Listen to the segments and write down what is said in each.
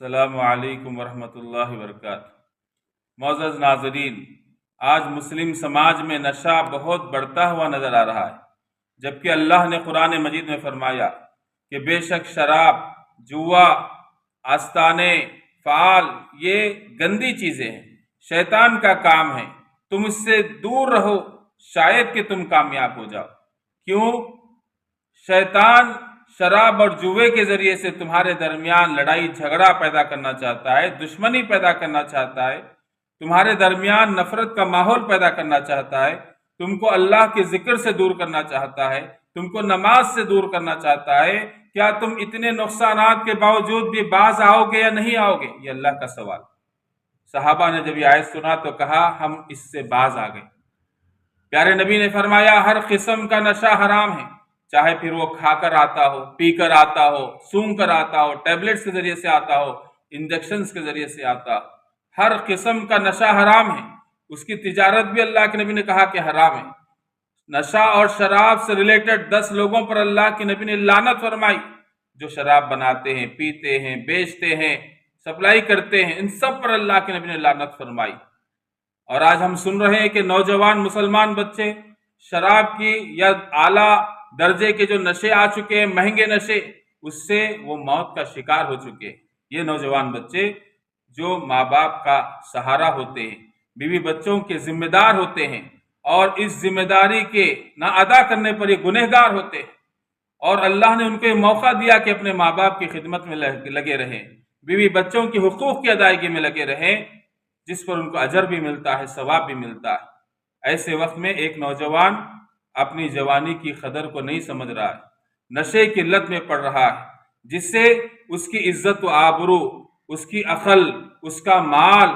अस्सलामु अलैकुम वरहमतुल्लाहि वबरकातुहू। मोअज़्ज़ज़ नाज़रीन, आज मुस्लिम समाज में नशा बहुत बढ़ता हुआ नज़र आ रहा है, जबकि अल्लाह ने कुरान मजीद में फरमाया कि बेशक शराब, जुआ, आस्ताने, फाल ये गंदी चीज़ें हैं, शैतान का काम है, तुम इससे दूर रहो, शायद कि तुम कामयाब हो जाओ। क्यों? शैतान शराब और जुए के जरिए से तुम्हारे दरमियान लड़ाई झगड़ा पैदा करना चाहता है, दुश्मनी पैदा करना चाहता है, तुम्हारे दरमियान नफरत का माहौल पैदा करना चाहता है, तुमको अल्लाह के जिक्र से दूर करना चाहता है, तुमको नमाज से दूर करना चाहता है। क्या तुम इतने नुकसानात के बावजूद भी बाज आओगे या नहीं आओगे? ये अल्लाह का सवाल। सहाबा ने जब ये आयत सुना तो कहा हम इससे बाज आ गए। प्यारे नबी ने फरमाया हर किस्म का नशा हराम है, चाहे फिर वो खाकर आता हो, पीकर आता हो, सूंघ कर आता हो, टैबलेट्स के जरिए से आता हो, इंजेक्शंस के जरिए से आता हो, हर किस्म का नशा हराम है। उसकी तिजारत भी अल्लाह के नबी ने कहा कि हराम है। नशा और शराब से रिलेटेड 10 लोगों पर अल्लाह के नबी ने लानत फरमाई, जो शराब बनाते हैं, पीते हैं, बेचते हैं, सप्लाई करते हैं, इन सब पर अल्लाह के नबी ने लानत फरमाई। और आज हम सुन रहे हैं कि नौजवान मुसलमान बच्चे शराब की या आला दर्जे के जो नशे आ चुके हैं, महंगे नशे, उससे वो मौत का शिकार हो चुके हैं। ये नौजवान बच्चे जो माँ बाप का सहारा होते हैं, बीवी बच्चों के जिम्मेदार होते हैं, और इस जिम्मेदारी के ना अदा करने पर ये गुनहगार होते हैं, और अल्लाह ने उनको ये मौका दिया कि अपने माँ बाप की खिदमत में लगे रहें, बीवी बच्चों की हुकूक की अदायगी में लगे रहें, जिस पर उनको अजर भी मिलता है, सवाब भी मिलता है। ऐसे वक्त में एक नौजवान अपनी जवानी की कदर को नहीं समझ रहा है, नशे की लत में पड़ रहा है, जिससे उसकी इज्जत व आबरू, उसकी अकल, उसका माल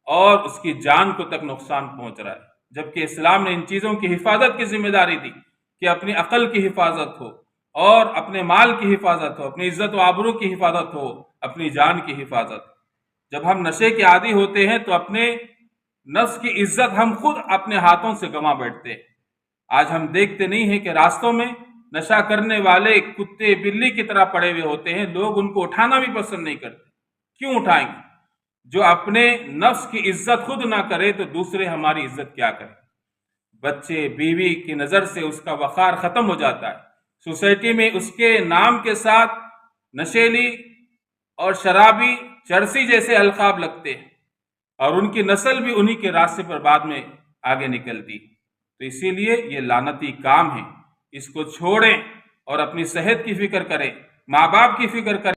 और उसकी जान को तक नुकसान पहुंच रहा है। जबकि इस्लाम ने इन चीज़ों की हिफाजत की जिम्मेदारी दी कि अपनी अकल की हिफाजत हो, और अपने माल की हिफाजत हो, अपनी इज्जत व आबरू की हिफाजत हो, अपनी जान की हिफाजत। जब हम नशे के आदी होते हैं तो अपने नफ्स की इज्जत हम खुद अपने हाथों से गंवा बैठते हैं। आज हम देखते नहीं हैं कि रास्तों में नशा करने वाले कुत्ते बिल्ली की तरह पड़े हुए होते हैं, लोग उनको उठाना भी पसंद नहीं करते। क्यों उठाएंगे? जो अपने नफ्स की इज्जत खुद ना करे तो दूसरे हमारी इज्जत क्या करें? बच्चे बीवी की नज़र से उसका वक़ार ख़त्म हो जाता है। सोसाइटी में उसके नाम के साथ नशेली और शराबी, चरसी जैसे अलकाब लगते हैं, और उनकी नस्ल भी उन्हीं के रास्ते पर बाद में आगे निकलती। तो इसीलिए ये लानती काम है, इसको छोड़ें और अपनी सेहत की फिक्र करें, माँ बाप की फिक्र करें।